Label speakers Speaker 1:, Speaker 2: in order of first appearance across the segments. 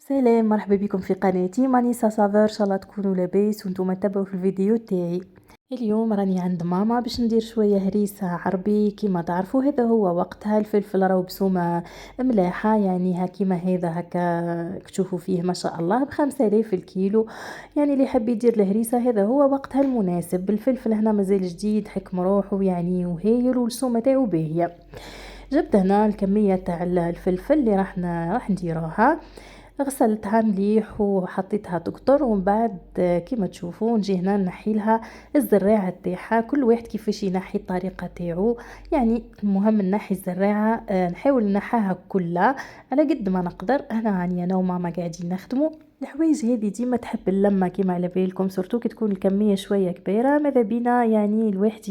Speaker 1: سلام، مرحبا بكم في قناتي مانيسا صافور. ان شاء الله تكونوا لاباس وانتم تتبعوا في الفيديو تاعي. اليوم راني عند ماما باش ندير شويه هريسه عربي. كيما تعرفوا هذا هو وقتها. الفلفل راهو بسومه ملاحه، يعني ها كيما هذا هكا تشوفوا فيه ما شاء الله ب5000 الكيلو. يعني اللي يحب يدير الهريسه هذا هو وقتها المناسب. الفلفل هنا مازال جديد حكم روحه يعني وهايل والسومه تاعو باهيه. جبت هنا الكميه تاع الفلفل اللي راح نديروها. غسلتها مليح وحطيتها تقطر، ومن بعد كيما تشوفوا نجي هنا نحي لها الزراعه تاعها. كل واحد كيفاش ينحي الطريقه تاعو، يعني المهم نحي الزراعه. نحاول نحاها كلها على قد ما نقدر. انا وماما قاعدين نخدموا. الحوايج هذه ديما تحب اللمه كيما على بالكم، سورتو كي تكون الكميه شويه كبيره. ماذا بينا يعني الواحد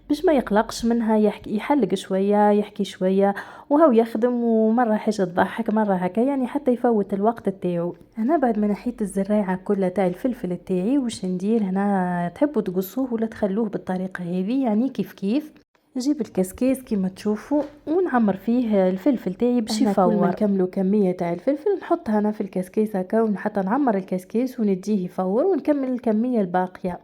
Speaker 1: باش ما يقلقش منها، يحلق شويه يحكي شويه وهو يخدم، ومره حاجه تضحك مره هكا يعني حتى يفوت الوقت تاعو. هنا بعد ما نحيت الزراعه كلها تاع الفلفل تاعي واش ندير هنا؟ تحبوا تقصوه ولا تخلوه بالطريقه هذه يعني كيف كيف. نجيب الكسكيس كيما تشوفوا ونعمر فيه الفلفل تاعي باش يفور. كل ما نكملوا كميه تاع الفلفل نحطها انا في الكسكيس هكا، ونحط نعمر الكسكيس ونديه يفور ونكمل الكميه الباقيه.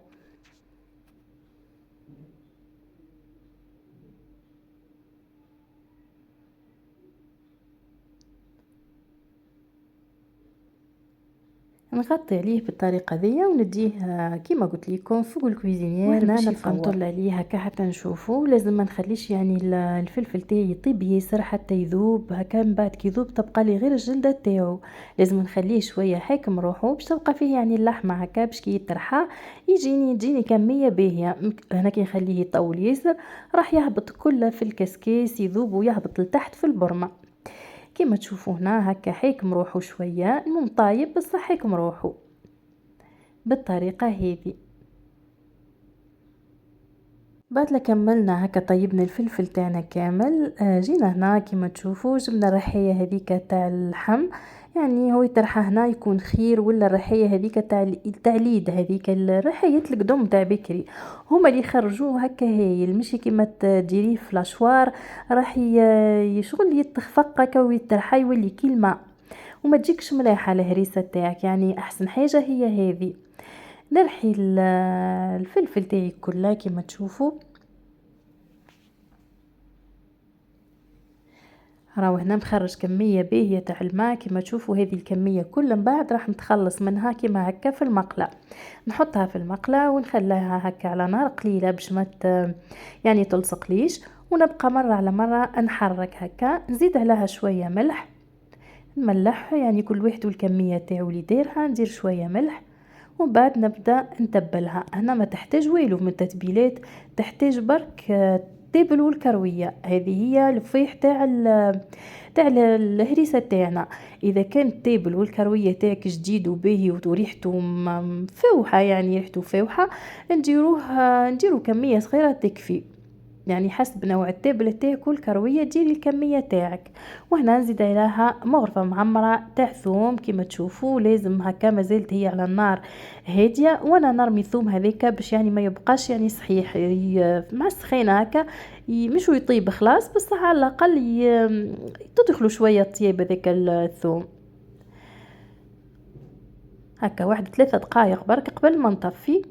Speaker 1: نغطي عليه بالطريقه ذي ونديه كيما قلت لكم فوق الكويزينير. وهنا نبقى نطل عليه هكا حتى نشوفه. لازم ما نخليش يعني الفلفل تاعي يطيب ياسر حتى يذوب هكا. من بعد كي يذوب تبقى لي غير الجلده تاعو. لازم نخليه شويه حاكم روحه باش تبقى فيه يعني اللحمه هكا، باش كي يترحى يجيني كميه باهيه. هنا كي نخليه يطول ياسر راح يهبط كله في الكسكيس، يذوب ويهبط لتحت في البرمه. كيما تشوفوا هنا هكا حيكم روحو شويه، المهم طايب بصح حيكم روحو بالطريقه هذه. بعد لا كملنا هكا طيبنا الفلفل تاعنا كامل، جينا هنا كيما تشوفوا جبنا الرحيه هذيك تاع اللحم. يعني هو يترحى هنا يكون خير، ولا الرحيه هذيك تاع اليد، هذيك الرحيه القدم تاع بكري هما اللي يخرجوه هكا هايل. ماشي كيما تديريه في لاشوار راح يشغل يتخفق هكا ويترحى يولي كي الماء وما تجيكش مليحه الهريسه تاعك. يعني احسن حاجه هي هذه. نرحي الفلفل تاعي كله كيما تشوفوا. راهو هنا مخرج كميه باهيه تاع الماء كيما تشوفوا. هذه الكميه كل من بعد راح نتخلص منها كيما هكا في المقله. نحطها في المقله ونخليها هكا على نار قليله باش ما يعني تلصق ليش. ونبقى مره على مره نحرك هكا. نزيد عليها شويه ملح. نملح يعني كل واحد والكميه تاعو اللي دايرها. ندير شويه ملح ومن بعد نبدا نتبلها. هنا ما تحتاج والو من التتبيلات، تحتاج برك التبل والكرويه. هذه هي الفيح تاع الهريسه تاعنا. اذا كان التبل والكرويه تاعك جديد وباهي وريحته مفوحه، يعني ريحته فوحه، نديرو كميه صغيره تكفي. يعني حسب نوع التابلة تاعك والكرويه ديري الكميه تاعك. وهنا نزيد عليها مغرفه معمره تاع ثوم كيما تشوفوا. لازم هكا مازالت هي على النار هاديه، وانا نرمي الثوم هذيك باش يعني ما يبقاش يعني صحيح مع السخينه هكا مش يطيب خلاص، بس على الاقل تدخلوا شويه طياب هذاك الثوم هكا. 1-3 دقائق برك قبل ما نطفي.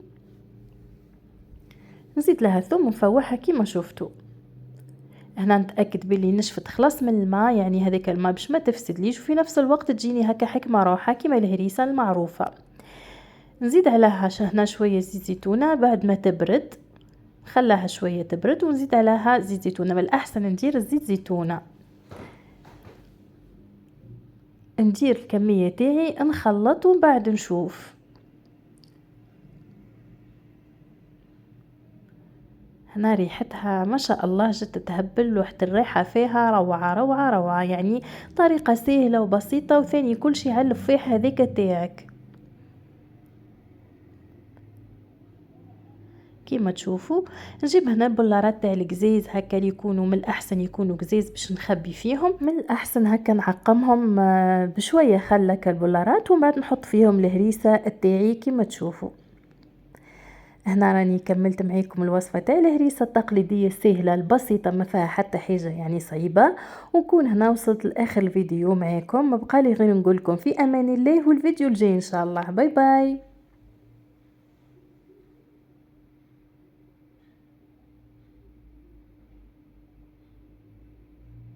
Speaker 1: نزيد لها ثوم ونفوحها كيما شفتوا. هنا نتاكد بلي نشفت خلاص من الماء، يعني هذاك الماء باش ما تفسدليش، وفي نفس الوقت تجيني هكا حكمه روحها كيما الهريسه المعروفه. نزيد عليها هنا شويه زيت زيتونه بعد ما تبرد. خلاها شويه تبرد ونزيد عليها زيت زيتونه. من الاحسن ندير الزيت زيتونه. ندير الكميه تاعي نخلط ومن بعد نشوف. هنا ريحتها ما شاء الله جت تهبل، وحتى الريحه فيها روعه روعه روعه. يعني طريقه سهله وبسيطه، وثاني كل شيء على الفيح هذيك تاعك كيما تشوفوا. نجيب هنا البلارات تاع القزيز هكا اللي يكونوا من الاحسن يكونوا قزيز باش نخبي فيهم. من الاحسن هكا نعقمهم بشويه خل هكا البلارات، ومن بعد نحط فيهم الهريسه تاعي كيما تشوفوا. هنا راني كملت معاكم الوصفة تاع الهريسة التقليدية السهلة البسيطة ما فيها حتى حاجة يعني صعيبة. ونكون هنا وصلت لاخر الفيديو معاكم، ما بقالي غير نقولكم في امان الله والفيديو الجاي ان شاء الله. باي باي.